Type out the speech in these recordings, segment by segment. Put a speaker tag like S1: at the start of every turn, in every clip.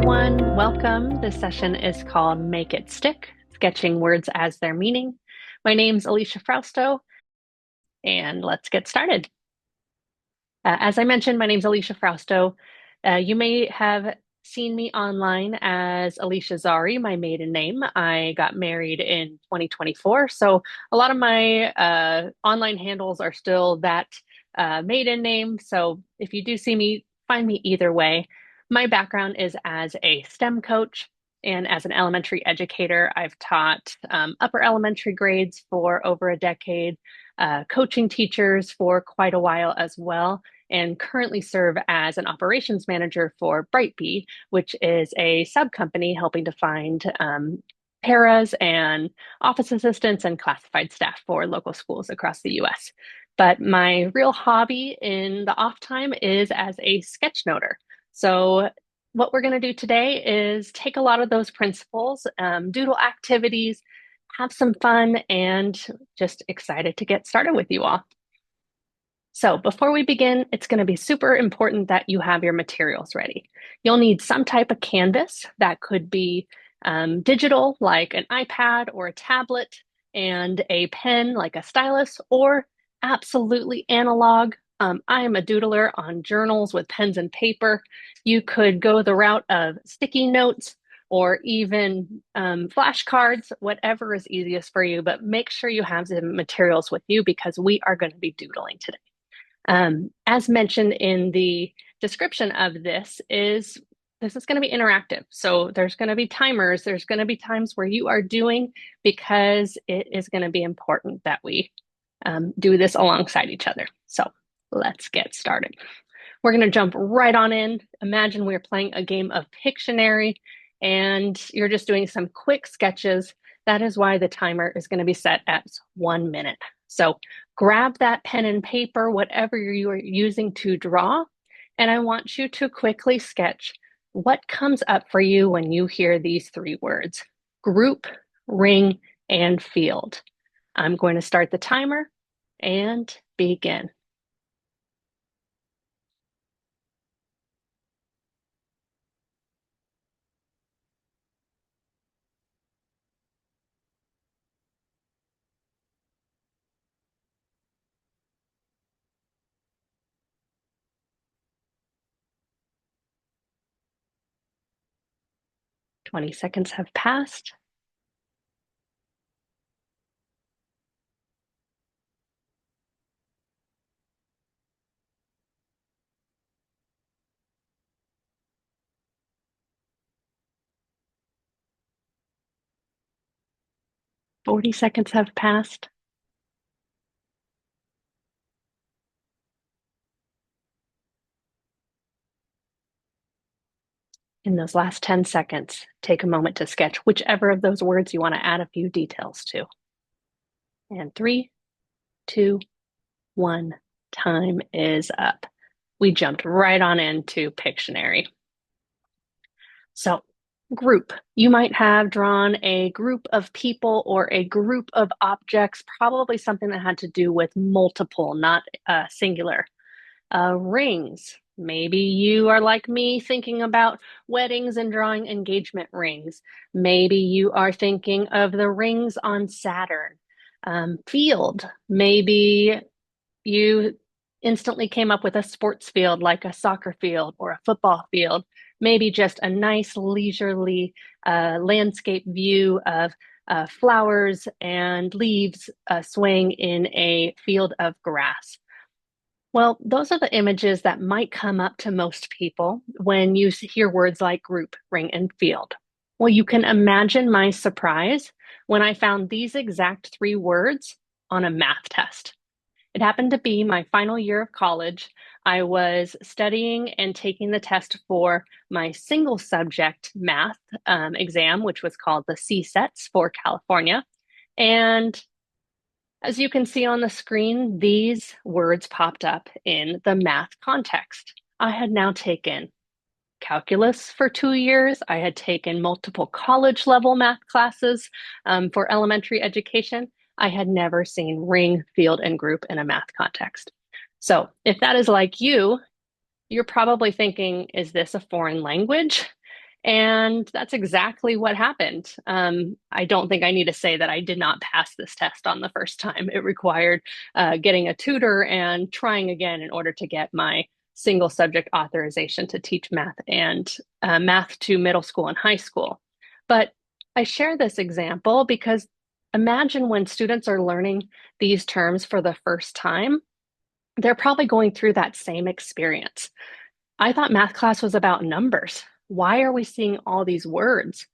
S1: everyone. Welcome. This session is called Make It Stick, Sketching Words as Their Meaning. My name's Alisha Frausto, and let's get started. As I mentioned, my name's Alisha Frausto. You may have seen me online as Alisha Zari, my maiden name. I got married in 2024, so a lot of my online handles are still that maiden name. So if you do see me, find me either way. My background is as a STEM coach and as an elementary educator. I've taught upper elementary grades for over a decade, coaching teachers for quite a while as well, and currently serve as an operations manager for Brightbee, which is a sub company helping to find paras and office assistants and classified staff for local schools across the US. But my real hobby in the off time is as a sketch noter. So what we're going to do today is take a lot of those principles, doodle activities, have some fun, and just excited to get started with you all. So before we begin, it's going to be super important that you have your materials ready. You'll need some type of canvas that could be digital, like an iPad or a tablet, and a pen like a stylus, or absolutely analog. I am a doodler on journals with pens and paper. You could go the route of sticky notes or even flashcards, whatever is easiest for you, but make sure you have the materials with you because we are going to be doodling today. As mentioned in the description of this is going to be interactive. So there's going to be timers. There's going to be times where you are doing because it is going to be important that we do this alongside each other. So let's get started. We're going to jump right on in. Imagine we're playing a game of Pictionary and you're just doing some quick sketches. That is why the timer is going to be set at 1 minute. So grab that pen and paper, whatever you are using to draw, and I want you to quickly sketch what comes up for you when you hear these three words: group, ring, and field. I'm going to start the timer and begin. Twenty seconds have passed. Forty seconds have passed. In those last 10 seconds, take a moment to sketch whichever of those words you want to add a few details to. And 3, 2, 1, time is up. We jumped right on into Pictionary. So, group. You might have drawn a group of people or a group of objects, probably something that had to do with multiple, not singular. Rings. Maybe you are like me thinking about weddings and drawing engagement rings. Maybe you are thinking of the rings on Saturn. Field. Maybe you instantly came up with a sports field like a soccer field or a football field. Maybe just a nice leisurely landscape view of flowers and leaves swaying in a field of grass. Well, those are the images that might come up to most people when you hear words like group, ring, and field. Well, you can imagine my surprise when I found these exact three words on a math test. It happened to be my final year of college. I was studying and taking the test for my single subject math exam, which was called the CSETs for California. And as you can see on the screen, these words popped up in the math context. I had now taken calculus for 2 years. I had taken multiple college level math classes for elementary education. I had never seen ring, field, and group in a math context. So if that is like you, you're probably thinking, is this a foreign language? And that's exactly what happened. I don't think I need to say that I did not pass this test on the first time. It required getting a tutor and trying again in order to get my single subject authorization to teach math and math to middle school and high school. But I share this example because imagine when students are learning these terms for the first time, they're probably going through that same experience. I thought math class was about numbers. Why are we seeing all these words?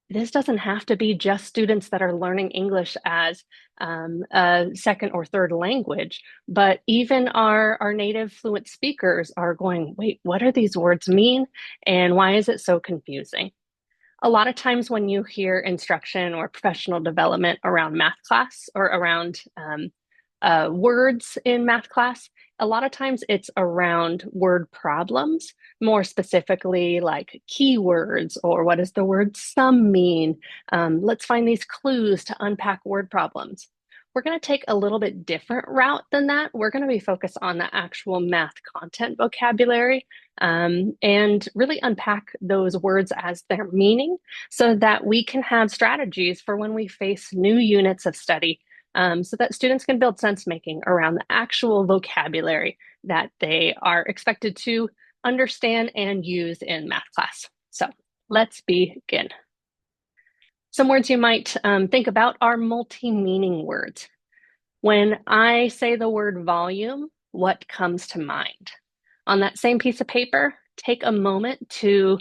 S1: This doesn't have to be just students that are learning English as a second or third language, but even our native fluent speakers are going, wait, what do these words mean? And why is it so confusing? A lot of times when you hear instruction or professional development around math class or around words in math class, a lot of times it's around word problems, more specifically like keywords or what does the word sum mean? Let's find these clues to unpack word problems. We're going to take a little bit different route than that. We're going to be focused on the actual math content vocabulary and really unpack those words as their meaning so that we can have strategies for when we face new units of study so that students can build sense making around the actual vocabulary that they are expected to understand and use in math class. So let's begin. Some words you might think about are multi-meaning words. When I say the word volume, what comes to mind? On that same piece of paper, take a moment to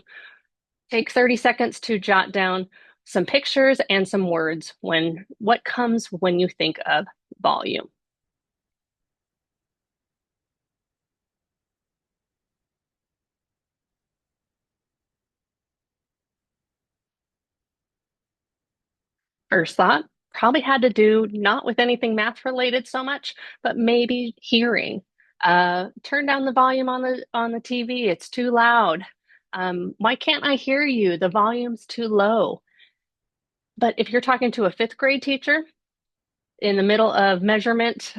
S1: take 30 seconds to jot down some pictures and some words when what comes when you think of volume. First thought probably had to do not with anything math related so much, but maybe hearing. Turn down the volume on the TV. It's too loud. Why can't I hear you? The volume's too low. But if you're talking to a fifth grade teacher, in the middle of measurement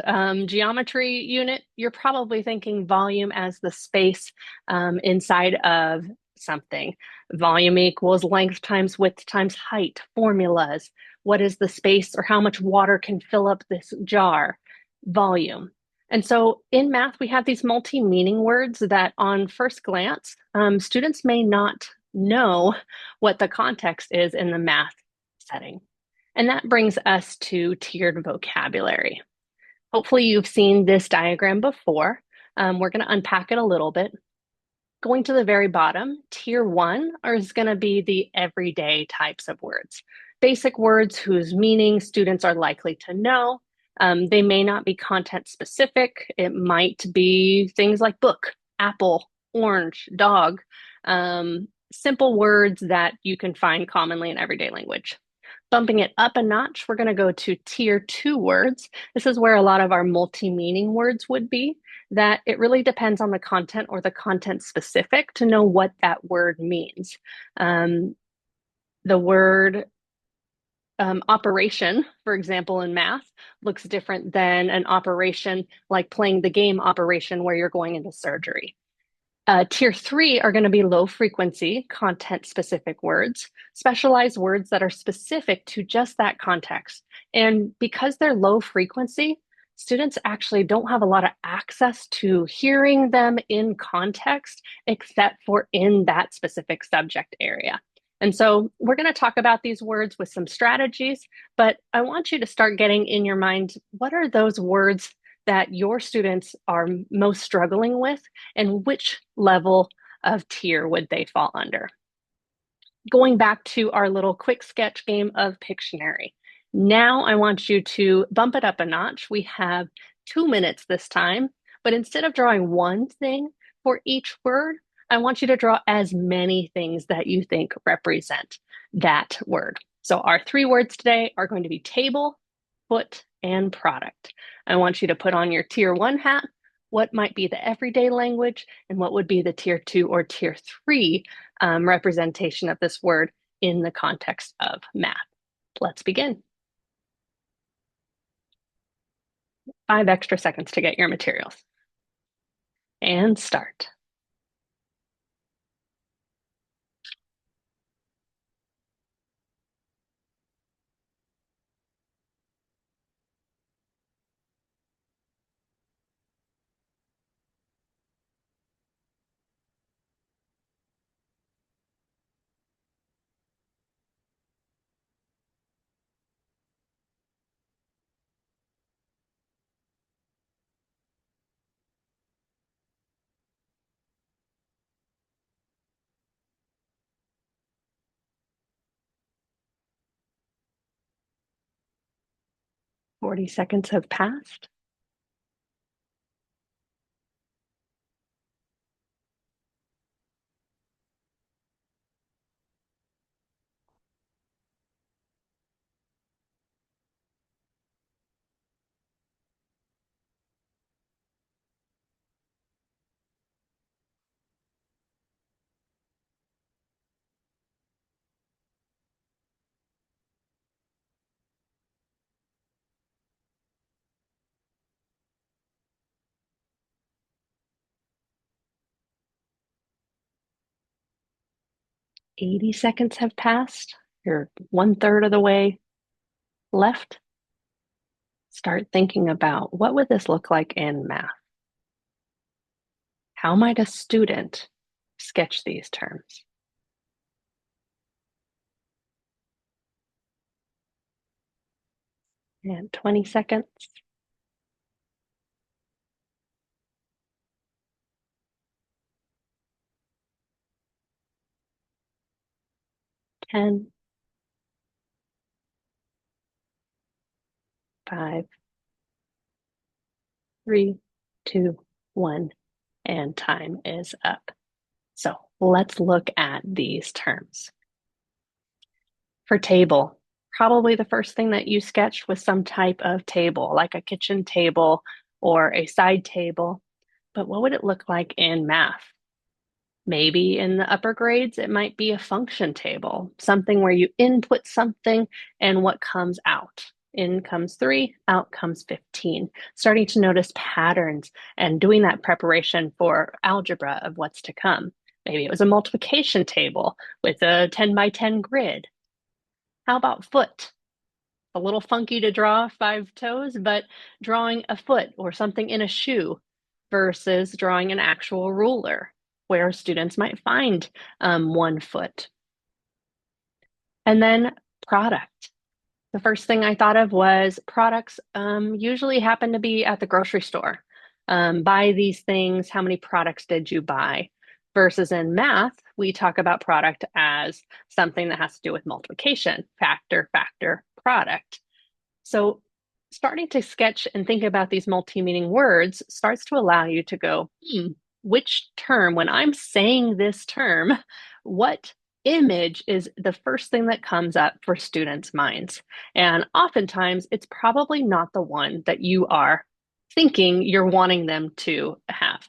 S1: geometry unit, you're probably thinking volume as the space inside of something. Volume equals length times width times height, formulas. What is the space or how much water can fill up this jar? Volume. And so in math, we have these multi-meaning words that on first glance, students may not know what the context is in the math setting. And that brings us to tiered vocabulary. Hopefully you've seen this diagram before. We're going to unpack it a little bit. Going to the very bottom, tier one is going to be the everyday types of words. Basic words whose meaning students are likely to know. They may not be content specific. It might be things like book, apple, orange, dog. Simple words that you can find commonly in everyday language. Bumping it up a notch, we're going to go to tier two words. This is where a lot of our multi-meaning words would be, that it really depends on the content or the content specific to know what that word means. The word operation, for example, in math, looks different than an operation like playing the game operation where you're going into surgery. Tier three are going to be low frequency, content specific words, specialized words that are specific to just that context. And because they're low frequency, students actually don't have a lot of access to hearing them in context, except for in that specific subject area. And so we're going to talk about these words with some strategies, but I want you to start getting in your mind, what are those words that your students are most struggling with and which level of tier would they fall under? Going back to our little quick sketch game of Pictionary. Now I want you to bump it up a notch. We have 2 minutes this time, but instead of drawing one thing for each word, I want you to draw as many things that you think represent that word. So our 3 words today are going to be table, foot, and product. I want you to put on your tier one hat. What might be the everyday language and what would be the tier two or tier three representation of this word in the context of math. Let's begin. 5 extra seconds to get your materials. And start. 40 seconds have passed. Eighty seconds have passed. You're 1/3 of the way left. Start thinking about what would this look like in math? How might a student sketch these terms? And 20 seconds. 10, 5, 3, 2, 1, and time is up. So let's look at these terms. For table, probably the first thing that you sketched was some type of table, like a kitchen table or a side table. But what would it look like in math? Maybe in the upper grades, it might be a function table, something where you input something and what comes out. In comes 3, out comes 15. Starting to notice patterns and doing that preparation for algebra of what's to come. Maybe it was a multiplication table with a 10 by 10 grid. How about foot? A little funky to draw 5 toes, but drawing a foot or something in a shoe versus drawing an actual ruler where students might find 1 foot. And then product. The first thing I thought of was products usually happen to be at the grocery store. Buy these things, how many products did you buy? Versus in math, we talk about product as something that has to do with multiplication, factor, factor, product. So starting to sketch and think about these multi-meaning words starts to allow you to go, which term, when I'm saying this term, what image is the first thing that comes up for students' minds? And oftentimes it's probably not the one that you are thinking you're wanting them to have.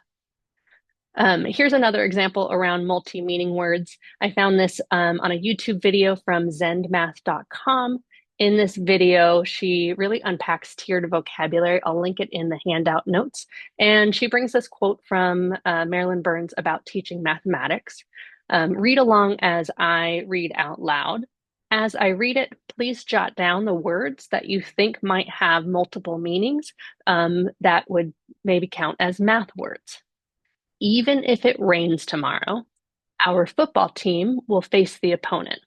S1: Here's another example around multi-meaning words. I found this on a YouTube video from zendmath.com. In this video, she really unpacks tiered vocabulary. I'll link it in the handout notes. And she brings this quote from Marilyn Burns about teaching mathematics. Read along as I read out loud. As I read it, please jot down the words that you think might have multiple meanings that would maybe count as math words. Even if it rains tomorrow, our football team will face the opponent.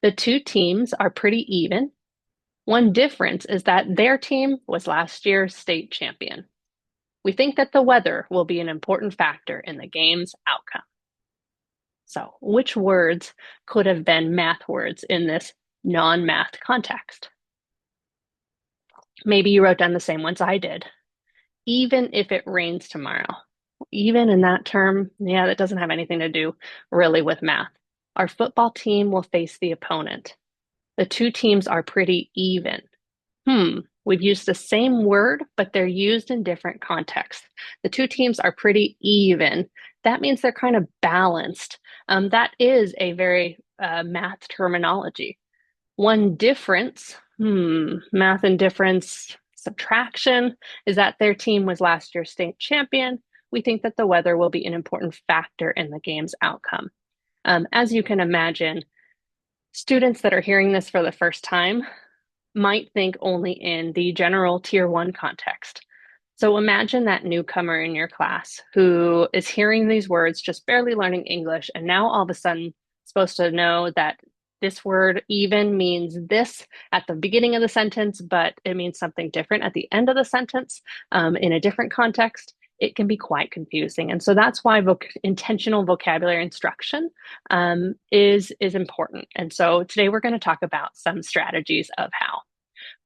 S1: The two teams are pretty even. One difference is that their team was last year's state champion. We think that the weather will be an important factor in the game's outcome. So, which words could have been math words in this non-math context? Maybe you wrote down the same ones I did. Even if it rains tomorrow. Even in that term, yeah, that doesn't have anything to do really with math. Our football team will face the opponent. The two teams are pretty even. We've used the same word, but they're used in different contexts. The two teams are pretty even. That means they're kind of balanced. That is a very math terminology. One difference, math and difference, subtraction, is that their team was last year's state champion. We think that the weather will be an important factor in the game's outcome. As you can imagine, students that are hearing this for the first time might think only in the general tier 1 context. So imagine that newcomer in your class who is hearing these words, just barely learning English, and now all of a sudden supposed to know that this word even means this at the beginning of the sentence, but it means something different at the end of the sentence in a different context. It can be quite confusing. And so that's why intentional vocabulary instruction is important. And so today we're going to talk about some strategies of how.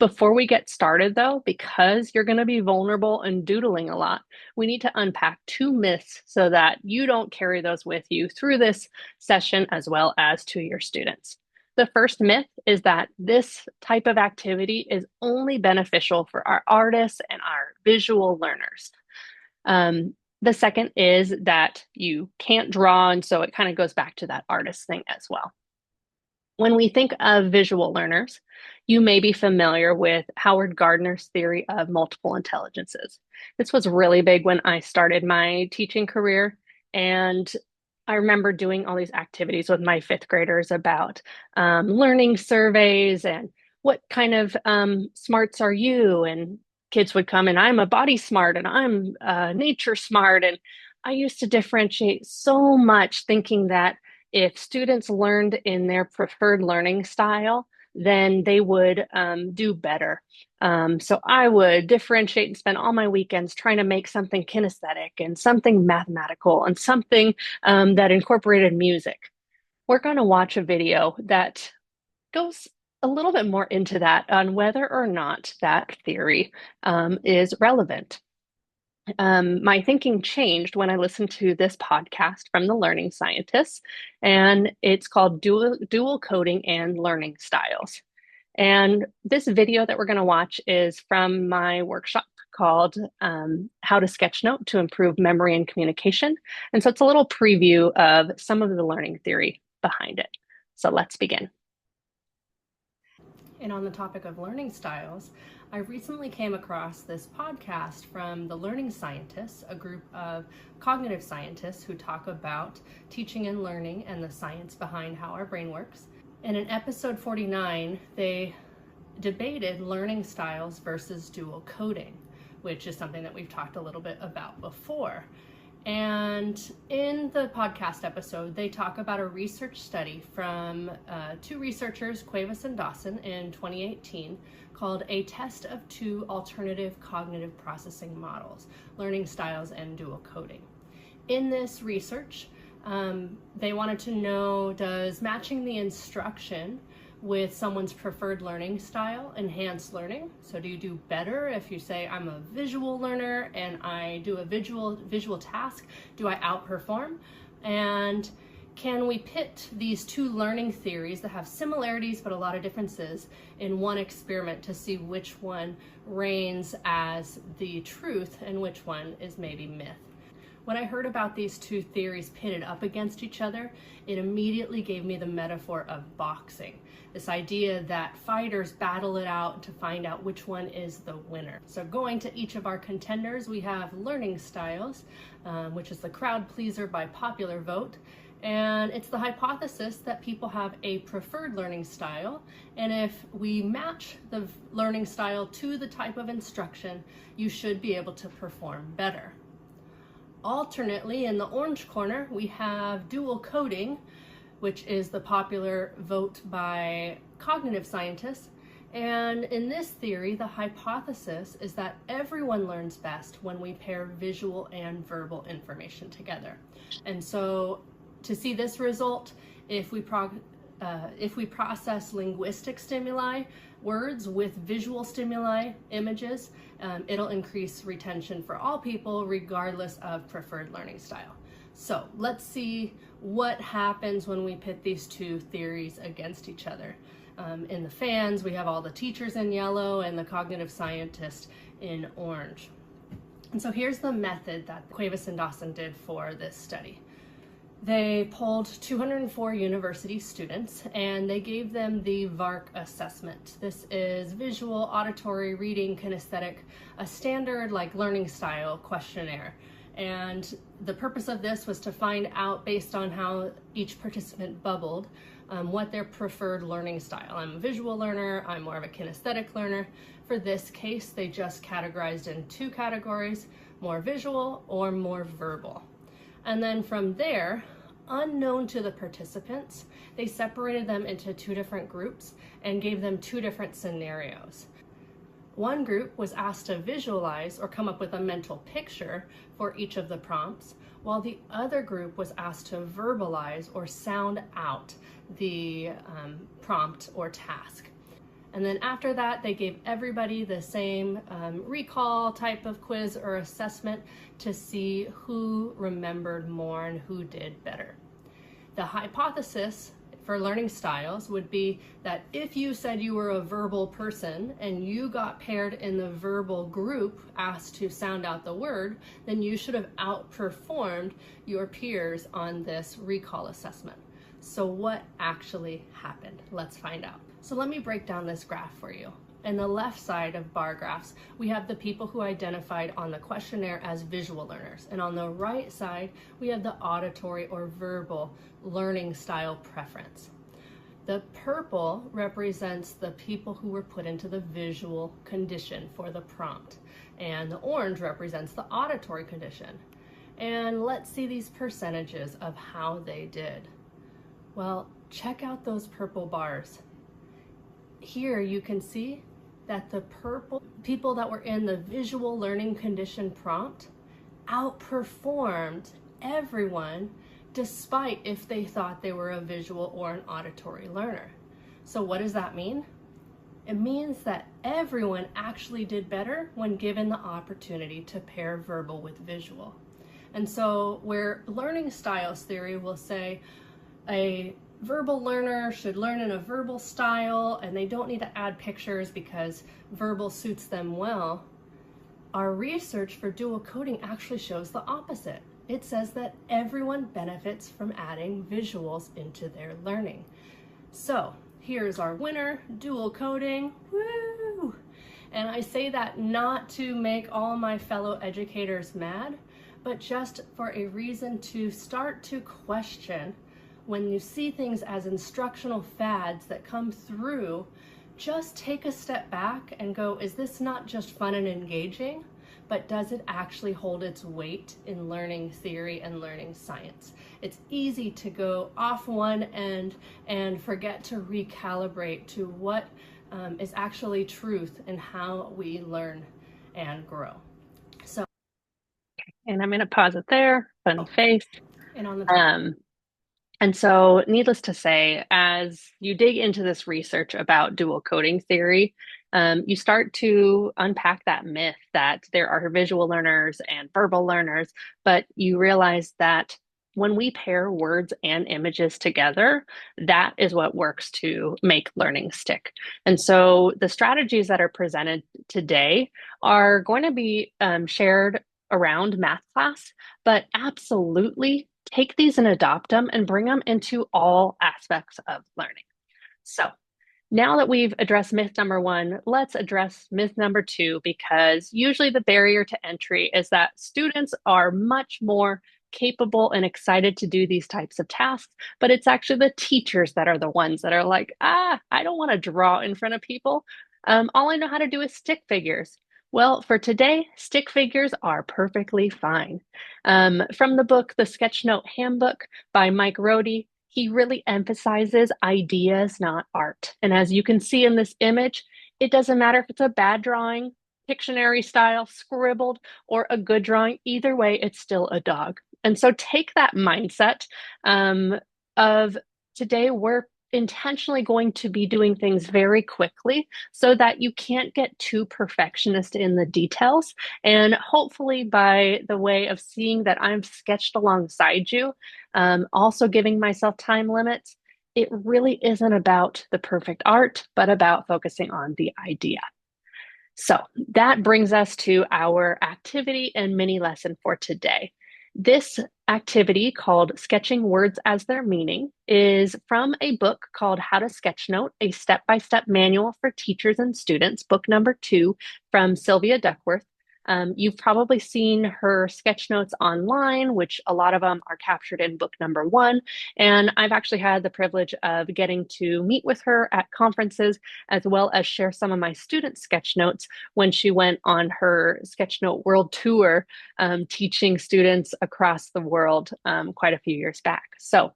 S1: Before we get started, though, because you're going to be vulnerable and doodling a lot, we need to unpack two myths so that you don't carry those with you through this session as well as to your students. The first myth is that this type of activity is only beneficial for our artists and our visual learners. The second is that you can't draw, and so it kind of goes back to that artist thing as well. When we think of visual learners, you may be familiar with Howard Gardner's theory of multiple intelligences. This was really big when I started my teaching career, and I remember doing all these activities with my fifth graders about learning surveys and what kind of smarts are you? And kids would come and I'm a body smart and I'm nature smart. And I used to differentiate so much thinking that if students learned in their preferred learning style, then they would do better. So I would differentiate and spend all my weekends trying to make something kinesthetic and something mathematical and something that incorporated music. We're going to watch a video that goes a little bit more into that on whether or not that theory is relevant. My thinking changed when I listened to this podcast from the learning scientists, and it's called Dual Coding and Learning Styles. And this video that we're going to watch is from my workshop called How to Sketchnote to Improve Memory and Communication. And so it's a little preview of some of the learning theory behind it. So let's begin. And on the topic of learning styles, I recently came across this podcast from the Learning Scientists, a group of cognitive scientists who talk about teaching and learning and the science behind how our brain works. And in episode 49, they debated learning styles versus dual coding, which is something that we've talked a little bit about before. And in the podcast episode, they talk about a research study from two researchers, Cuevas and Dawson, in 2018, called A Test of Two Alternative Cognitive Processing Models, Learning Styles and Dual Coding. In this research, they wanted to know, does matching the instruction with someone's preferred learning style enhance learning? So do you do better if you say, I'm a visual learner and I do a visual task? Do I outperform? And can we pit these two learning theories that have similarities but a lot of differences in one experiment to see which one reigns as the truth and which one is maybe myth? When I heard about these two theories pitted up against each other, it immediately gave me the metaphor of boxing. This idea that fighters battle it out to find out which one is the winner. So going to each of our contenders, we have learning styles, which is the crowd pleaser by popular vote. And it's the hypothesis that people have a preferred learning style. And if we match the learning style to the type of instruction, you should be able to perform better. Alternately, in the orange corner, we have dual coding, which is the popular vote by cognitive scientists. And in this theory, the hypothesis is that everyone learns best when we pair visual and verbal information together. And so to see this result, if we process linguistic stimuli, words with visual stimuli, images, it'll increase retention for all people regardless of preferred learning style. So let's see what happens when we pit these two theories against each other. In the fans, we have all the teachers in yellow and the cognitive scientists in orange. And so here's the method that Cuevas and Dawson did for this study. They polled 204 university students and they gave them the VARC assessment. This is visual, auditory, reading, kinesthetic, a standard like learning style questionnaire. And the purpose of this was to find out, based on how each participant bubbled, what their preferred learning style. I'm a visual learner, I'm more of a kinesthetic learner. For this case, they just categorized in two categories, more visual or more verbal. And then from there, unknown to the participants, they separated them into two different groups and gave them two different scenarios. One group was asked to visualize or come up with a mental picture for each of the prompts, while the other group was asked to verbalize or sound out the prompt or task.
S2: And then after that, they gave everybody the same recall type of quiz or assessment to see who remembered more and who did better. The hypothesis for learning styles would be that if you said you were a verbal person and you got paired in the verbal group asked to sound out the word, then you should have outperformed your peers on this recall assessment. So what actually happened? Let's find out. So let me break down this graph for you. In the left side of bar graphs, we have the people who identified on the questionnaire as visual learners. And on the right side, we have the auditory or verbal learning style preference. The purple represents the people who were put into the visual condition for the prompt. And the orange represents the auditory condition. And let's see these percentages of how they did. Well, check out those purple bars. Here you can see that the purple people that were in the visual learning condition prompt outperformed everyone despite if they thought they were a visual or an auditory learner. So what does that mean? It means that everyone actually did better when given the opportunity to pair verbal with visual. And so where learning styles theory will say a verbal learner should learn in a verbal style and they don't need to add pictures because verbal suits them well, our research for dual coding actually shows the opposite. It says that everyone benefits from adding visuals into their learning. So here's our winner, dual coding, woo! And I say that not to make all my fellow educators mad, but just for a reason to start to question when you see things as instructional fads that come through, just take a step back and go, is this not just fun and engaging, but does it actually hold its weight in learning theory and learning science? It's easy to go off one end and forget to recalibrate to what is actually truth in how we learn and grow. So,
S1: And I'm going to pause it there. Funny face.
S2: and on the
S1: Um, And so, needless to say, as you dig into this research about dual coding theory, you start to unpack that myth that there are visual learners and verbal learners, but you realize that when we pair words and images together, that is what works to make learning stick. And so, the strategies that are presented today are going to be shared around math class, but absolutely take these and adopt them and bring them into all aspects of learning. So now that we've addressed myth number one, let's address myth number two, because usually the barrier to entry is that students are much more capable and excited to do these types of tasks, but it's actually the teachers that are the ones that are like, I don't want to draw in front of people. All I know how to do is stick figures. Well, for today, stick figures are perfectly fine. From the book, The Sketchnote Handbook by Mike Rohde, he really emphasizes ideas, not art. And as you can see in this image, it doesn't matter if it's a bad drawing, Pictionary style, scribbled, or a good drawing. Either way, it's still a dog. And so take that mindset of today, we're intentionally going to be doing things very quickly so that you can't get too perfectionist in the details. And hopefully, by the way of seeing that I'm sketched alongside you, also giving myself time limits, it really isn't about the perfect art, but about focusing on the idea. So that brings us to our activity and mini lesson for today. This activity, called Sketching Words as Their Meaning, is from a book called How to Sketchnote, a step-by-step manual for teachers and students, book number 2 from Sylvia Duckworth. You've probably seen her sketch notes online, which a lot of them are captured in book number 1. And I've actually had the privilege of getting to meet with her at conferences, as well as share some of my students' sketch notes when she went on her sketchnote world tour, teaching students across the world quite a few years back. So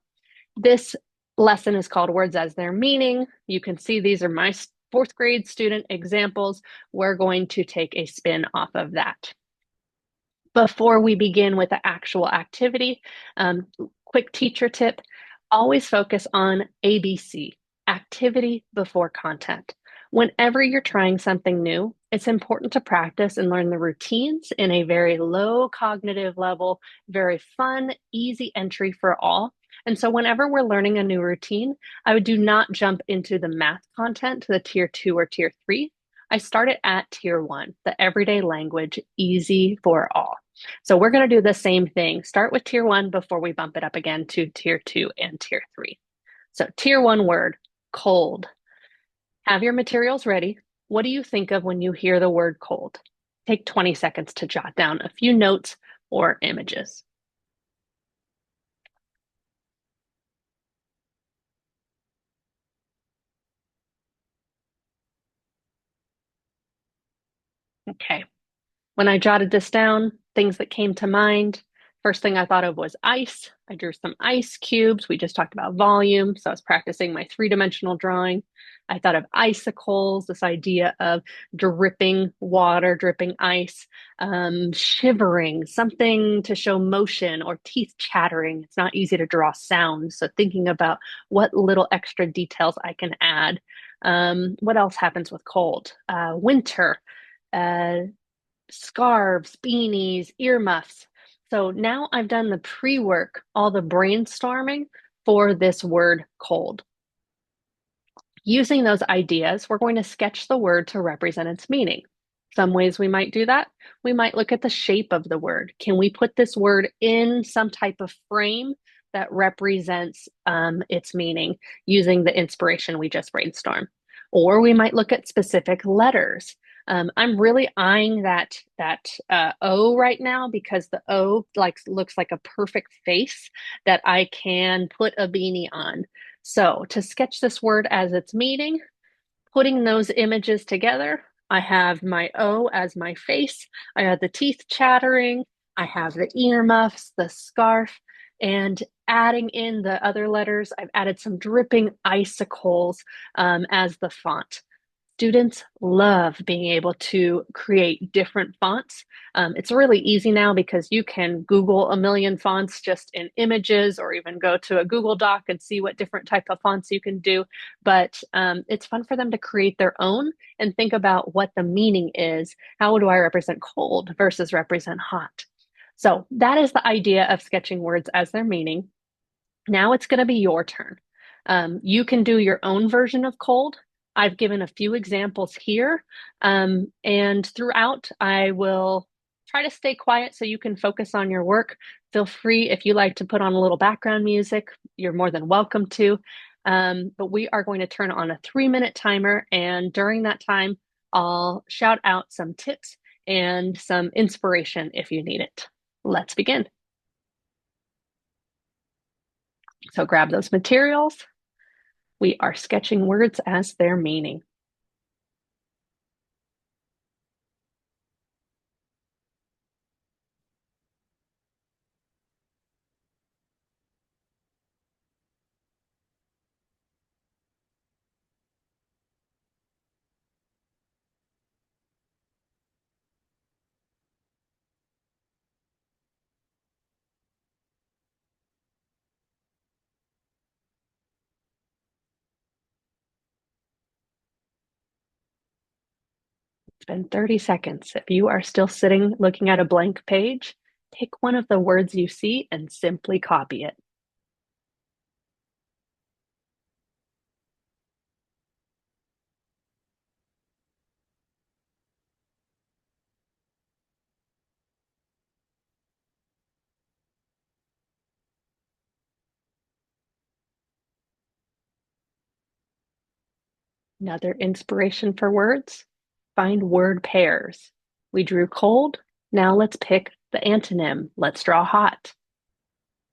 S1: this lesson is called Words as Their Meaning. You can see these are my 4th grade student examples. We're going to take a spin off of that. Before we begin with the actual activity, quick teacher tip, always focus on ABC, activity before content. Whenever you're trying something new, it's important to practice and learn the routines in a very low cognitive level, very fun, easy entry for all. And so, whenever we're learning a new routine, I would do not jump into the math content to the tier two or tier three. I started at tier one, the everyday language, easy for all. So, we're going to do the same thing. Start with tier one before we bump it up again to tier two and tier three. So, tier one word, cold. Have your materials ready. What do you think of when you hear the word cold? Take 20 seconds to jot down a few notes or images. Okay. When I jotted this down, things that came to mind, first thing I thought of was ice. I drew some ice cubes. We just talked about volume, so I was practicing my three-dimensional drawing. I thought of icicles, this idea of dripping water, dripping ice, shivering, something to show motion, or teeth chattering. It's not easy to draw sound, so thinking about what little extra details I can add. What else happens with cold? Winter. Uh, Scarves, beanies, earmuffs. So now I've done the pre work, all the brainstorming for this word cold. Using those ideas, we're going to sketch the word to represent its meaning. Some ways we might do that. We might look at the shape of the word. Can we put this word in some type of frame that represents its meaning using the inspiration we just brainstormed? Or we might look at specific letters. I'm really eyeing that O right now because the O looks like a perfect face that I can put a beanie on. So to sketch this word as its meaning, putting those images together, I have my O as my face. I have the teeth chattering. I have the earmuffs, the scarf, and adding in the other letters, I've added some dripping icicles as the font. Students love being able to create different fonts. It's really easy now because you can Google a million fonts just in images or even go to a Google Doc and see what different type of fonts you can do. But it's fun for them to create their own and think about what the meaning is. How do I represent cold versus represent hot? So that is the idea of sketching words as their meaning. Now it's going to be your turn. You can do your own version of cold. I've given a few examples here. And throughout, I will try to stay quiet so you can focus on your work. Feel free, if you like to put on a little background music, you're more than welcome to. But we are going to turn on a 3-minute timer. And during that time, I'll shout out some tips and some inspiration if you need it. Let's begin. So grab those materials. We are sketching words as their meaning. It's been 30 seconds. If you are still sitting looking at a blank page, take one of the words you see and simply copy it. Another inspiration for words, find word pairs. We drew cold. Now let's pick the antonym. Let's draw hot.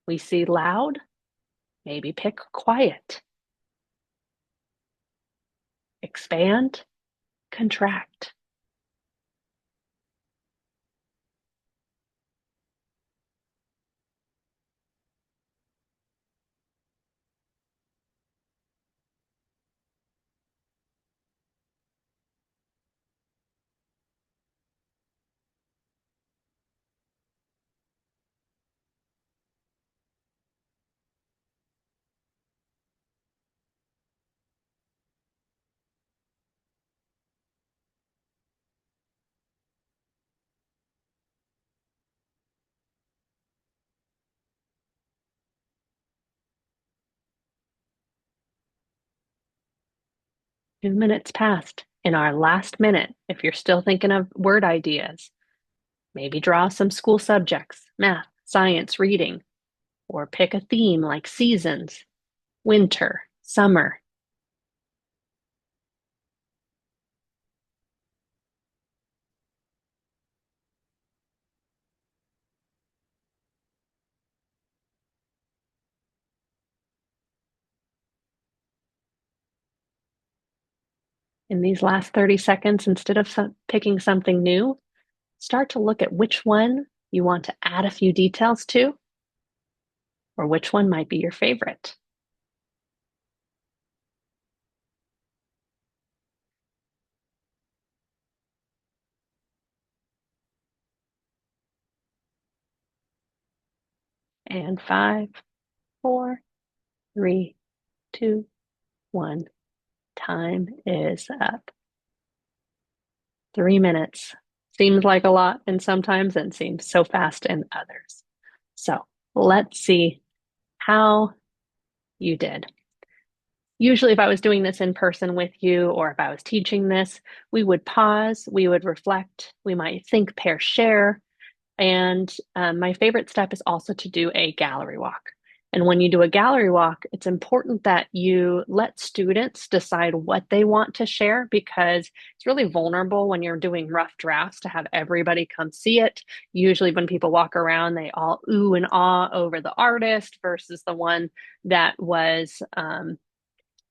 S1: We see loud. Maybe pick quiet. Expand, contract. 2 minutes passed. In our last minute, if you're still thinking of word ideas, maybe draw some school subjects, math, science, reading, or pick a theme like seasons, winter, summer. In these last 30 seconds, instead of picking something new, start to look at which one you want to add a few details to, or which one might be your favorite. And 5, 4, 3, 2, 1. Time is up. 3 minutes seems like a lot in sometimes and seems so fast in others. So let's see how you did. Usually, if I was doing this in person with you or if I was teaching this, we would pause, we would reflect, we might think, pair, share. And my favorite step is also to do a gallery walk. And when you do a gallery walk, it's important that you let students decide what they want to share because it's really vulnerable when you're doing rough drafts to have everybody come see it. Usually, when people walk around, they all ooh and ah over the artist versus the one that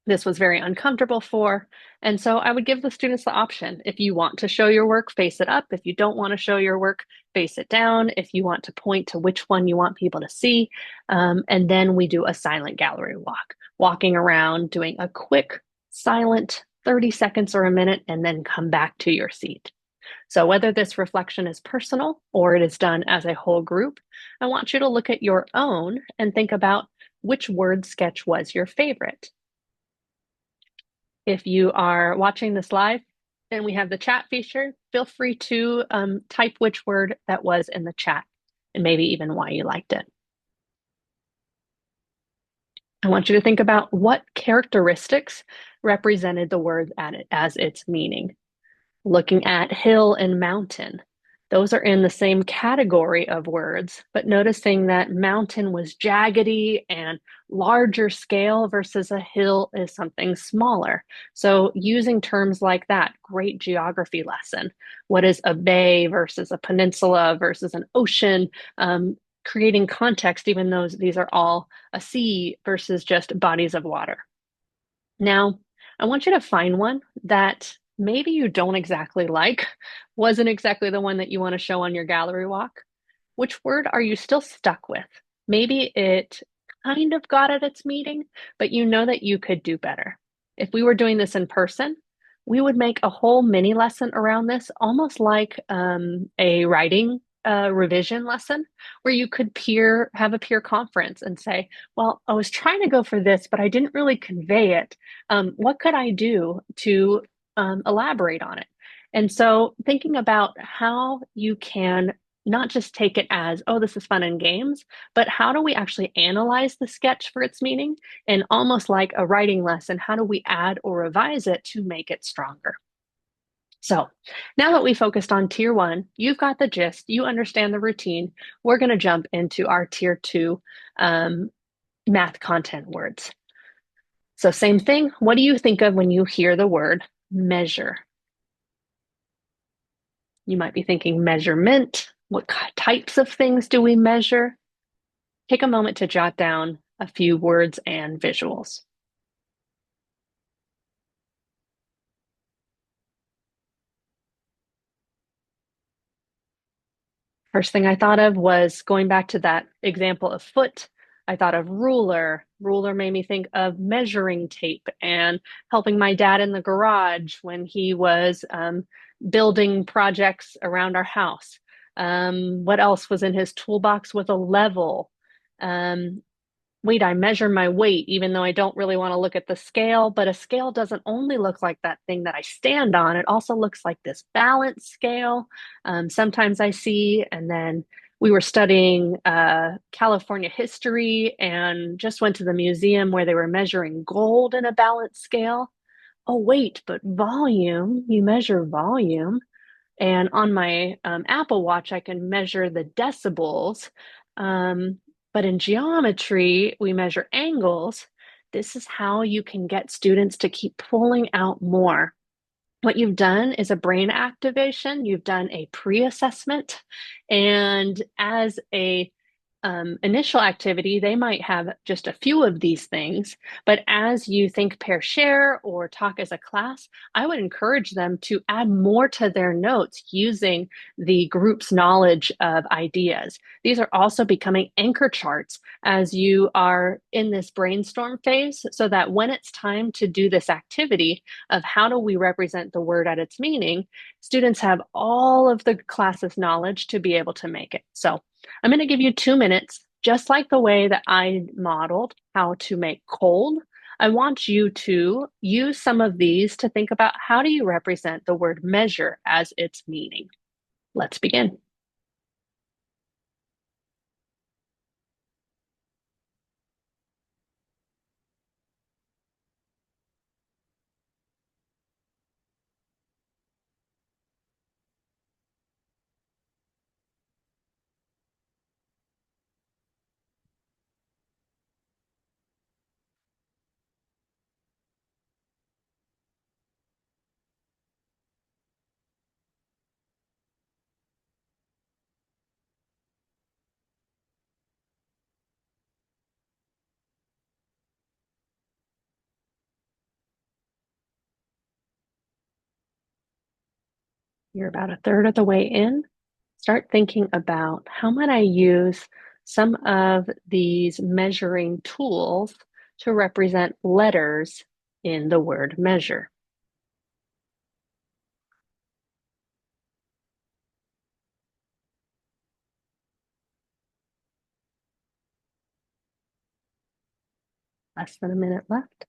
S1: this was very uncomfortable for. And so I would give the students the option. If you want to show your work, face it up. If you don't want to show your work, face it down. If you want to point to which one you want people to see. And then we do a silent gallery walk, walking around, doing a quick, silent 30 seconds or a minute, and then come back to your seat. So whether this reflection is personal or it is done as a whole group, I want you to look at your own and think about which word sketch was your favorite. If you are watching this live and we have the chat feature, feel free to type which word that was in the chat and maybe even why you liked it. I want you to think about what characteristics represented the word as its meaning. Looking at hill and mountain, those are in the same category of words, but noticing that mountain was jaggedy and larger scale versus a hill is something smaller. So using terms like that, great geography lesson. What is a bay versus a peninsula versus an ocean? Creating context, even though these are all a sea versus just bodies of water. Now, I want you to find one that maybe you don't exactly like, wasn't exactly the one that you want to show on your gallery walk. Which word are you still stuck with? Maybe it kind of got at its meaning, but you know that you could do better. If we were doing this in person, we would make a whole mini lesson around this, almost like a writing revision lesson, where you could have a peer conference and say, well, I was trying to go for this, but I didn't really convey it. What could I do to elaborate on it? And so thinking about how you can not just take it as, oh, this is fun and games, but how do we actually analyze the sketch for its meaning? And almost like a writing lesson, how do we add or revise it to make it stronger? So now that we focused on tier one, you've got the gist, you understand the routine. We're going to jump into our tier two math content words. So same thing. What do you think of when you hear the word measure? You might be thinking measurement. What types of things do we measure? Take a moment to jot down a few words and visuals. First thing I thought of was going back to that example of foot. I thought of ruler. Ruler made me think of measuring tape and helping my dad in the garage when he was building projects around our house. What else was in his toolbox with a level? Um, Wait, I measure my weight, even though I don't really want to look at the scale, but a scale doesn't only look like that thing that I stand on. It also looks like this balance scale. Sometimes I see, and then we were studying California history and just went to the museum where they were measuring gold in a balance scale. Oh, wait, but volume, you measure volume. And on my Apple Watch, I can measure the decibels. Um, but in geometry, we measure angles. This is how you can get students to keep pulling out more. What you've done is a brain activation. You've done a pre-assessment, and as a initial activity, they might have just a few of these things. But as you think, pair, share, or talk as a class, I would encourage them to add more to their notes using the group's knowledge of ideas. These are also becoming anchor charts as you are in this brainstorm phase, so that when it's time to do this activity of how do we represent the word at its meaning, students have all of the class's knowledge to be able to make it. So I'm going to give you 2 minutes, just like the way that I modeled how to make cold. I want you to use some of these to think about how do you represent the word measure as its meaning. Let's begin. You're about a third of the way in. Start thinking about how might I use some of these measuring tools to represent letters in the word measure. Less than a minute left.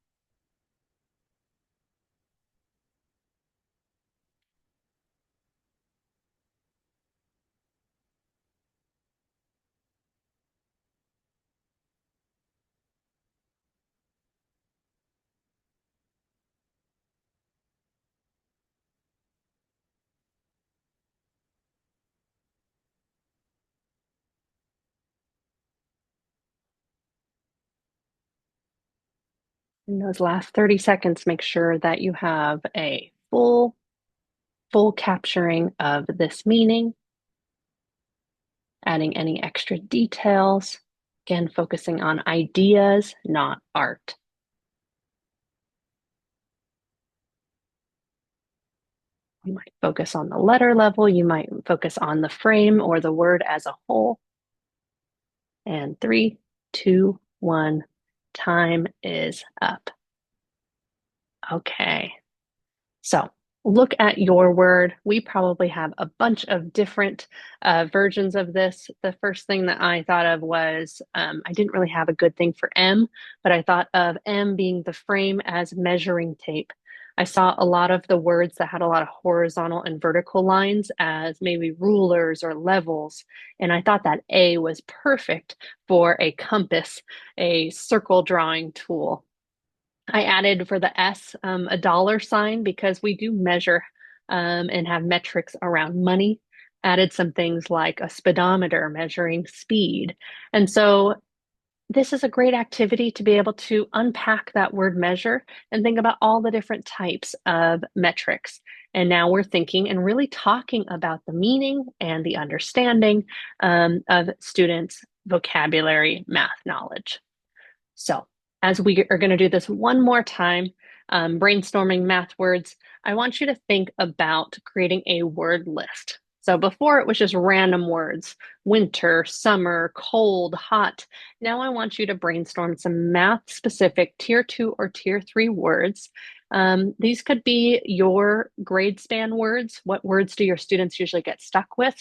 S1: In those last 30 seconds, make sure that you have a full capturing of this meaning, adding any extra details. Again, focusing on ideas, not art. You might focus on the letter level, you might focus on the frame or the word as a whole. And 3, 2, 1, time is up. Okay. So look at your word. We probably have a bunch of different versions of this. The first thing that I thought of was I didn't really have a good thing for M, but I thought of M being the frame as measuring tape. I saw a lot of the words that had a lot of horizontal and vertical lines as maybe rulers or levels. And I thought that A was perfect for a compass, a circle drawing tool. I added for the S a dollar sign because we do measure and have metrics around money. Added some things like a speedometer measuring speed. And so this is a great activity to be able to unpack that word measure and think about all the different types of metrics. And now we're thinking and really talking about the meaning and the understanding of students' vocabulary math knowledge. So, as we are going to do this one more time, brainstorming math words, I want you to think about creating a word list. So, before it was just random words winter, summer, cold, hot. Now, I want you to brainstorm some math specific tier 2 or tier 3 words. These could be your grade span words. What words do your students usually get stuck with?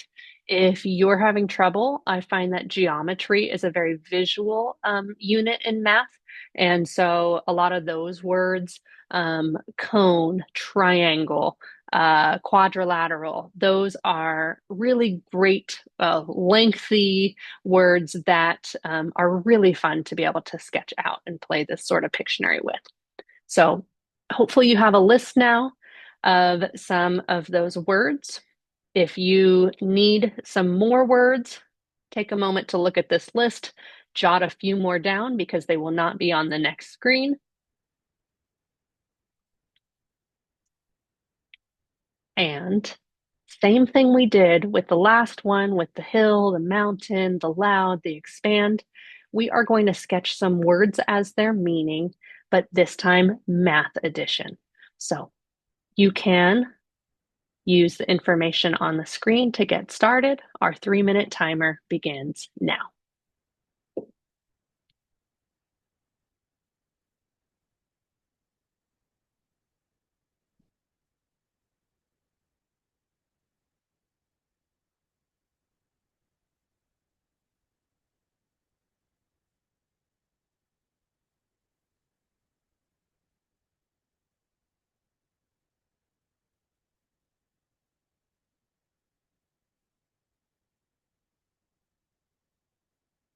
S1: If you're having trouble, I find that geometry is a very visual unit in math. And so a lot of those words, cone, triangle, quadrilateral, those are really great, lengthy words that are really fun to be able to sketch out and play this sort of Pictionary with. So Hopefully you have a list now of some of those words. If you need some more words, take a moment to look at this list, jot a few more down because they will not be on the next screen. And same thing we did with the last one with the hill, the mountain, the loud, the expand. We are going to sketch some words as their meaning, but this time math addition. So you can use the information on the screen to get started. Our 3-minute timer begins now.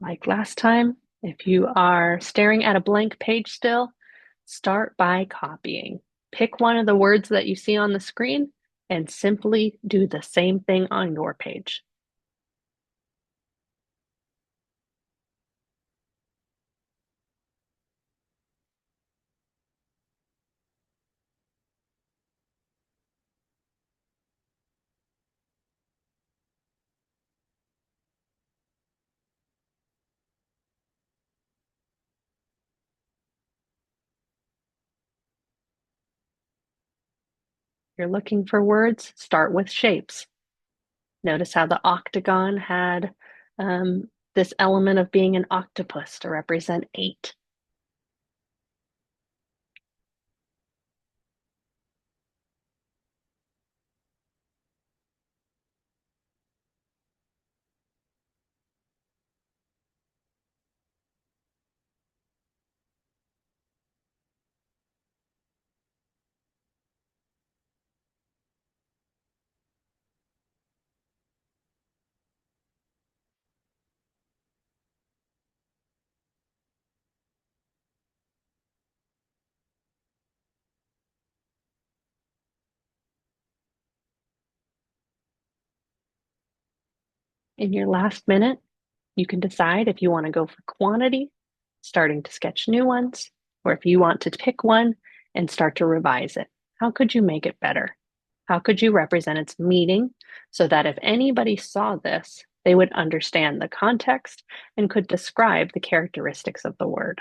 S1: Like last time, if you are staring at a blank page still, start by copying. Pick one of the words that you see on the screen and simply do the same thing on your page. If you're looking for words, start with shapes. Notice how the octagon had this element of being an octopus to represent 8. In your last minute, you can decide if you want to go for quantity, starting to sketch new ones, or if you want to pick one and start to revise it. How could you make it better? How could you represent its meaning so that if anybody saw this, they would understand the context and could describe the characteristics of the word?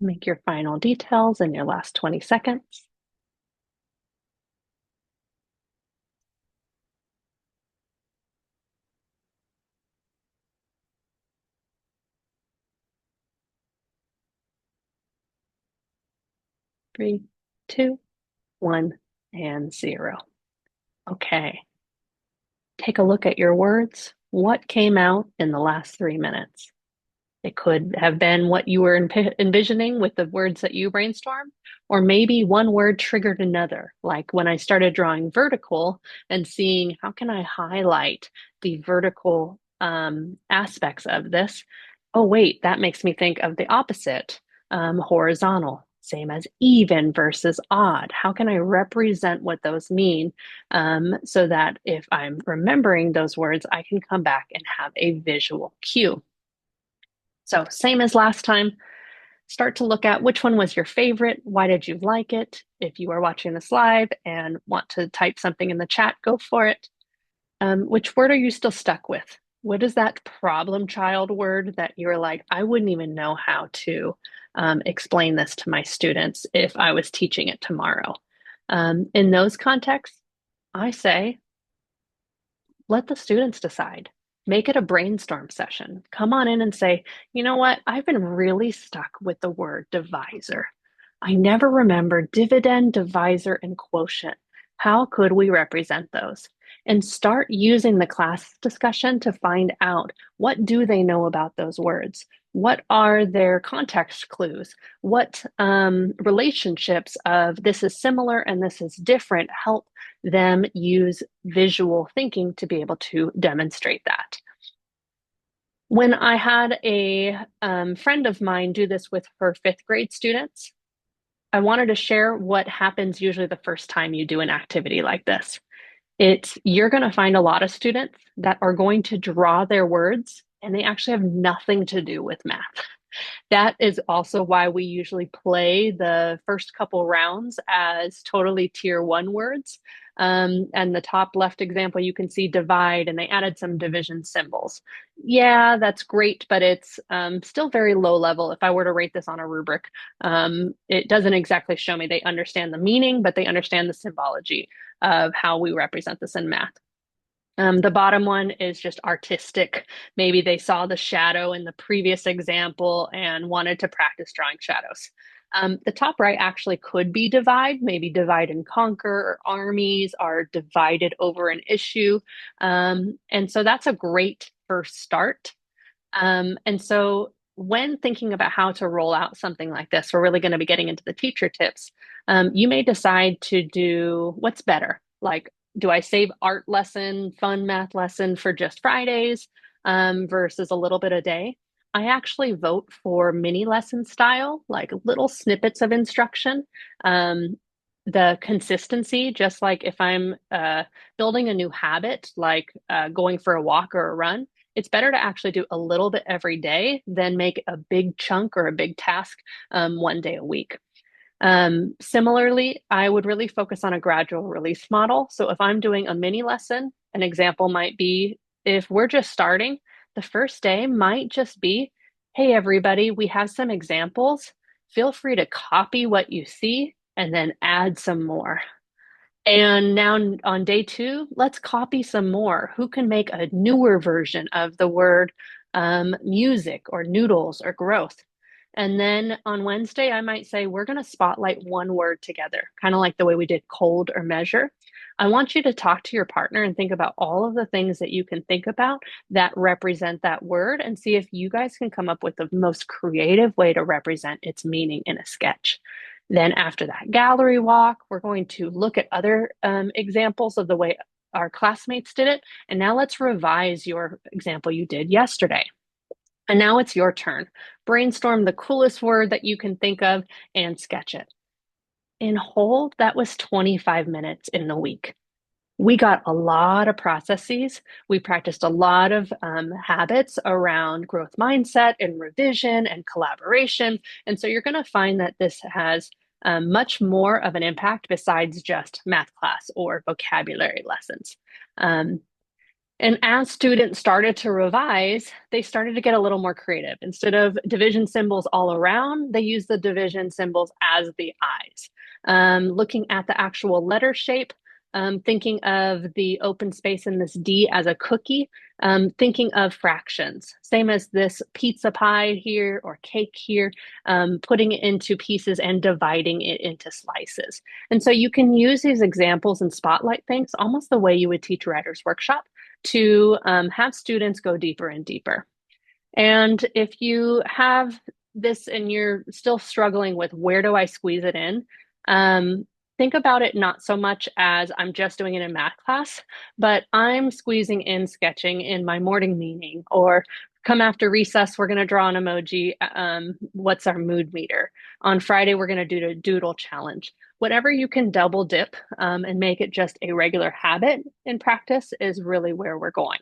S1: Make your final details in your last 20 seconds. 3, 2, 1, and 0. Okay. Take a look at your words. What came out in the last 3 minutes? It could have been what you were envisioning with the words that you brainstormed, or maybe one word triggered another. Like when I started drawing vertical and seeing how can I highlight the vertical aspects of this. Oh, wait, that makes me think of the opposite, horizontal, same as even versus odd. How can I represent what those mean so that if I'm remembering those words, I can come back and have a visual cue? So, same as last time, start to look at which one was your favorite. Why did you like it? If you are watching this live and want to type something in the chat, go for it. Which word are you still stuck with? What is that problem child word that you're like, I wouldn't even know how to explain this to my students if I was teaching it tomorrow? In those contexts, I say let the students decide. Make it a brainstorm session. Come on in and say, you know what? I've been really stuck with the word divisor. I never remember dividend, divisor, and quotient. How could we represent those? and start using the class discussion to find out what do they know about those words? What are their context clues? What relationships of this is similar and this is different help them use visual thinking to be able to demonstrate that. When I had a friend of mine do this with her fifth grade students, I wanted to share what happens usually the first time you do an activity like this. You're going to find a lot of students that are going to draw their words and they actually have nothing to do with math. That is also why we usually play the first couple rounds as totally tier one words. And the top left example, you can see divide, and they added some division symbols. Yeah, that's great, but it's still very low level. If I were to rate this on a rubric, it doesn't exactly show me they understand the meaning, but they understand the symbology of how we represent this in math. The bottom one is just artistic. Maybe they saw the shadow in the previous example and wanted to practice drawing shadows. The top right actually could be divide, maybe divide and conquer, or armies are divided over an issue. And so that's a great first start. And so when thinking about how to roll out something like this, we're really going to be getting into the teacher tips. You may decide to do what's better. Like, do I save art lesson, fun math lesson for just Fridays versus a little bit a day? I actually vote for mini lesson style, like little snippets of instruction. The consistency, just like if I'm building a new habit, like going for a walk or a run, it's better to actually do a little bit every day than make a big chunk or a big task one day a week. Similarly, I would really focus on a gradual release model. So if I'm doing a mini lesson, an example might be if we're just starting, the first day might just be, hey, everybody, we have some examples. Feel free to copy what you see and then add some more. And now on day two, let's copy some more. Who can make a newer version of the word music or noodles or growth? And then on Wednesday, I might say, we're going to spotlight one word together, kind of like the way we did cold or measure. I want you to talk to your partner and think about all of the things that you can think about that represent that word and see if you guys can come up with the most creative way to represent its meaning in a sketch. Then after that gallery walk, we're going to look at other examples of the way our classmates did it. And now let's revise your example you did yesterday. And now it's your turn. Brainstorm the coolest word that you can think of and sketch it. In whole, that was 25 minutes in the week. We got a lot of processes. We practiced a lot of habits around growth mindset and revision and collaboration. And so you're going to find that this has much more of an impact besides just math class or vocabulary lessons. And as students started to revise, they started to get a little more creative. Instead of division symbols all around, they used the division symbols as the eyes. Looking at the actual letter shape, thinking of the open space in this D as a cookie, thinking of fractions, same as this pizza pie here or cake here, putting it into pieces and dividing it into slices. And so you can use these examples and spotlight things almost the way you would teach writer's workshop to have students go deeper and deeper. And if you have this and you're still struggling with where do I squeeze it in, think about it not so much as I'm just doing it in math class, but I'm squeezing in sketching in my morning meeting, or come after recess, we're going to draw an emoji. What's our mood meter? On Friday, we're going to do a doodle challenge. Whatever you can double dip and make it just a regular habit in practice is really where we're going.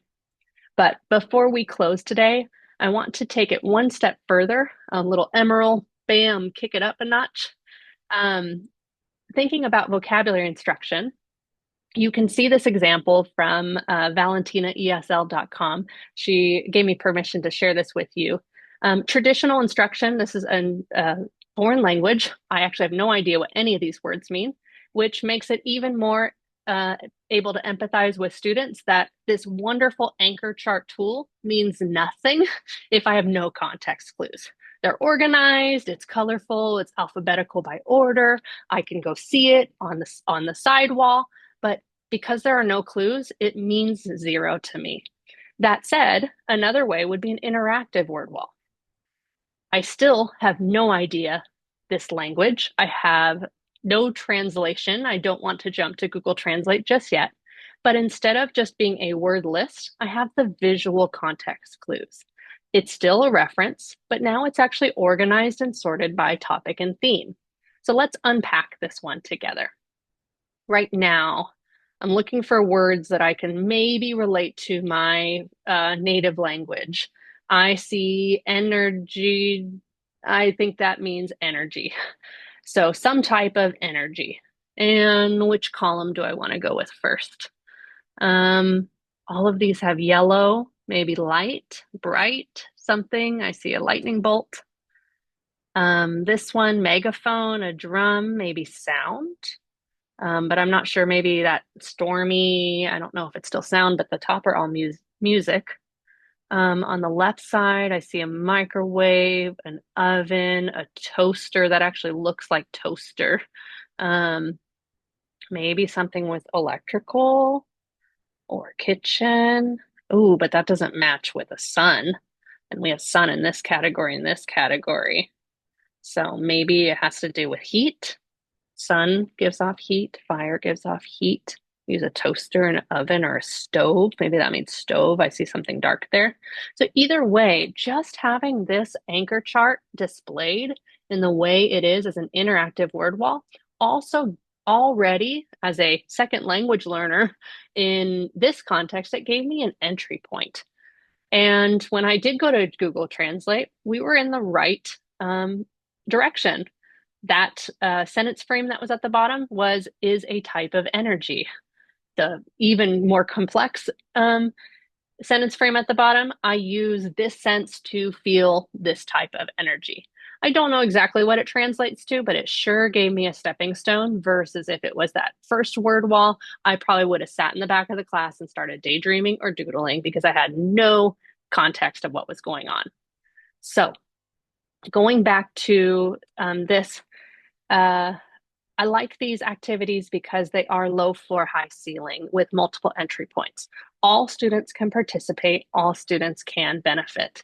S1: But before we close today, I want to take it one step further, a little emerald, bam, kick it up a notch. Thinking about vocabulary instruction, you can see this example from valentinaesl.com. She gave me permission to share this with you. Traditional instruction, this is a foreign language. I actually have no idea what any of these words mean, which makes it even more able to empathize with students that this wonderful anchor chart tool means nothing if I have no context clues. They're organized, it's colorful, it's alphabetical by order. I can go see it on the sidewall, but Because there are no clues, it means zero to me. That said, another way would be an interactive word wall. I still have no idea this language. I have no translation. I don't want to jump to Google Translate just yet. But instead of just being a word list, I have the visual context clues. It's still a reference, but now it's actually organized and sorted by topic and theme. So let's unpack this one together. Right now, I'm looking for words that I can maybe relate to my native language. I see energy. I think that means energy. So some type of energy. And which column do I want to go with first? Um, all of these have yellow, maybe light, bright, something. I see a lightning bolt. This one, megaphone, a drum, maybe sound. But I'm not sure, maybe that stormy, I don't know if it's still sound, but the top are all music. On the left side, I see a microwave, an oven, a toaster that actually looks like toaster. Um, maybe something with electrical or kitchen. Ooh, but that doesn't match with a sun. And we have sun in this category, in this category. So maybe it has to do with heat. Sun gives off heat, fire gives off heat. Use a toaster, an oven, or a stove. Maybe that means stove. I see something dark there. So either way, just having this anchor chart displayed in the way it is as an interactive word wall, also already as a second language learner in this context, it gave me an entry point. And when I did go to Google Translate, we were in the right direction. That sentence frame that was at the bottom is a type of energy. The even more complex sentence frame at the bottom, I use this sense to feel this type of energy. I don't know exactly what it translates to, but it sure gave me a stepping stone versus if it was that first word wall, I probably would have sat in the back of the class and started daydreaming or doodling because I had no context of what was going on. So going back to this, uh, I like these activities because they are low floor, high ceiling with multiple entry points. All students can participate, all students can benefit.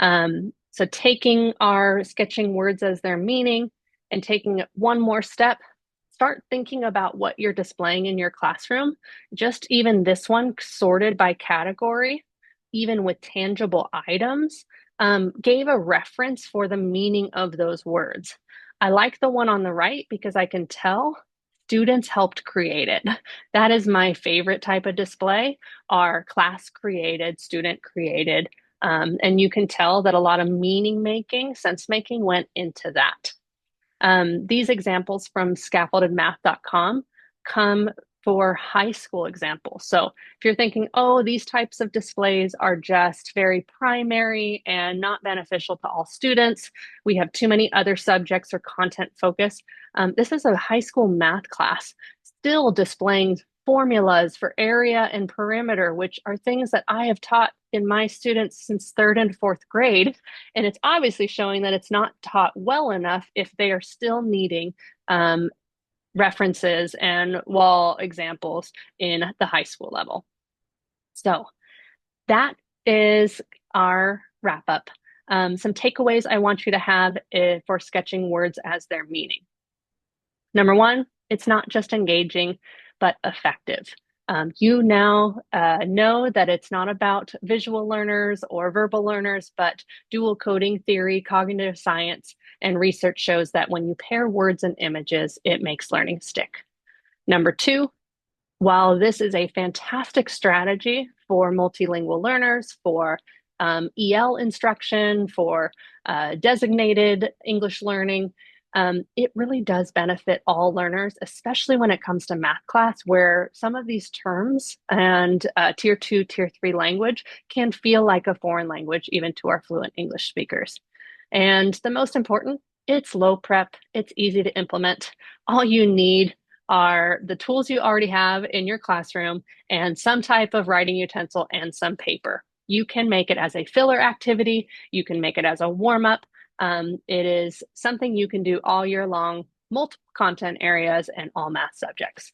S1: So taking our sketching words as their meaning and taking it one more step, start thinking about what you're displaying in your classroom. Just even this one sorted by category, even with tangible items, gave a reference for the meaning of those words. I like the one on the right because I can tell students helped create it. That is my favorite type of display, are class created, student created. And you can tell that a lot of meaning making, sense making went into that. These examples from scaffoldedmath.com come for high school examples. So if you're thinking, oh, these types of displays are just very primary and not beneficial to all students, we have too many other subjects or content focus. This is a high school math class still displaying formulas for area and perimeter, which are things that I have taught in my students since third and fourth grade. And it's obviously showing that it's not taught well enough if they are still needing references and wall examples in the high school level. So that is our wrap up. Some takeaways I want you to have for sketching words as their meaning. Number one, it's not just engaging, but effective. You now know that it's not about visual learners or verbal learners, but dual coding theory, cognitive science, and research shows that when you pair words and images, it makes learning stick. Number two, while this is a fantastic strategy for multilingual learners, for EL instruction, for designated English learning, it really does benefit all learners, especially when it comes to math class, where some of these terms and tier 2, tier 3 language can feel like a foreign language, even to our fluent English speakers. And the most important, it's low prep, it's easy to implement. All you need are the tools you already have in your classroom and some type of writing utensil and some paper. You can make it as a filler activity, you can make it as a warm up. It is something you can do all year long, multiple content areas, and all math subjects.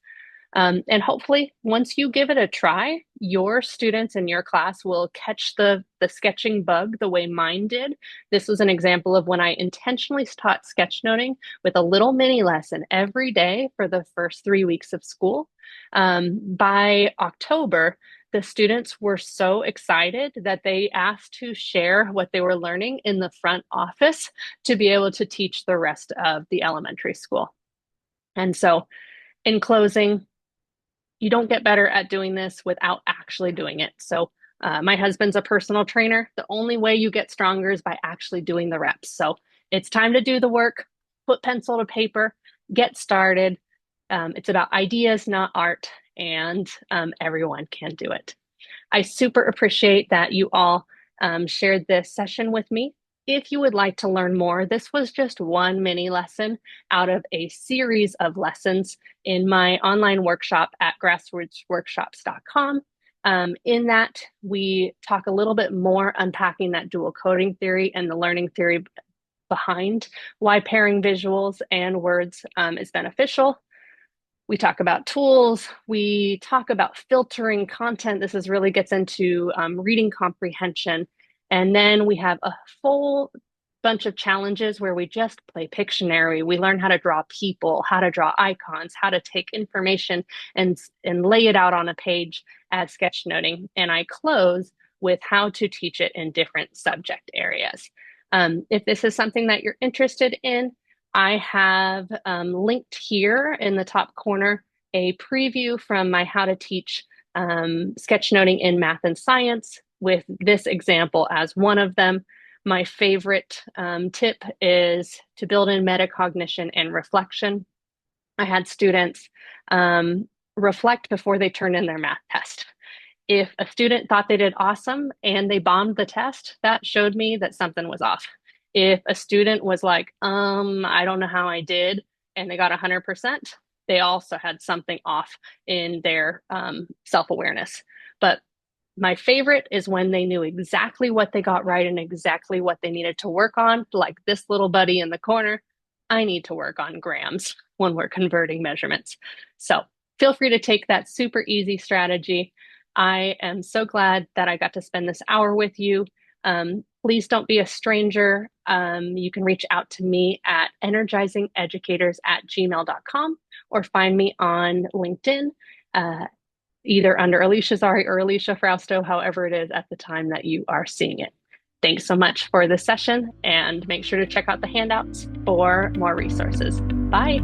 S1: And hopefully, once you give it a try, your students in your class will catch the sketching bug the way mine did. This was an example of when I intentionally taught sketchnoting with a little mini lesson every day for the first 3 weeks of school. By October, the students were so excited that they asked to share what they were learning in the front office to be able to teach the rest of the elementary school. And so, in closing, you don't get better at doing this without actually doing it. So, my husband's a personal trainer. The only way you get stronger is by actually doing the reps. So, it's time to do the work, put pencil to paper, get started. It's about ideas, not art, and everyone can do it. I super appreciate that you all shared this session with me. If you would like to learn more, this was just one mini lesson out of a series of lessons in my online workshop at grassrootsworkshops.com. In that, we talk a little bit more unpacking that dual coding theory and the learning theory behind why pairing visuals and words is beneficial. We talk about tools. We talk about filtering content. This is really gets into reading comprehension. And then we have a full bunch of challenges where we just play Pictionary. We learn how to draw people, how to draw icons, how to take information and lay it out on a page as sketchnoting. And I close with how to teach it in different subject areas. If this is something that you're interested in, I have linked here in the top corner a preview from my How to Teach Sketchnoting in Math and Science with this example as one of them. My favorite tip is to build in metacognition and reflection. I had students reflect before they turned in their math test. If a student thought they did awesome and they bombed the test, that showed me that something was off. If a student was like, I don't know how I did, and they got 100%, they also had something off in their self-awareness. But my favorite is when they knew exactly what they got right and exactly what they needed to work on, like this little buddy in the corner. I need to work on grams when we're converting measurements. So feel free to take that super easy strategy. I am so glad that I got to spend this hour with you. Please don't be a stranger. You can reach out to me at energizingeducators@gmail.com or find me on LinkedIn, either under Alisha Zari or Alisha Frausto, however it is at the time that you are seeing it. Thanks so much for this session, and make sure to check out the handouts for more resources. Bye.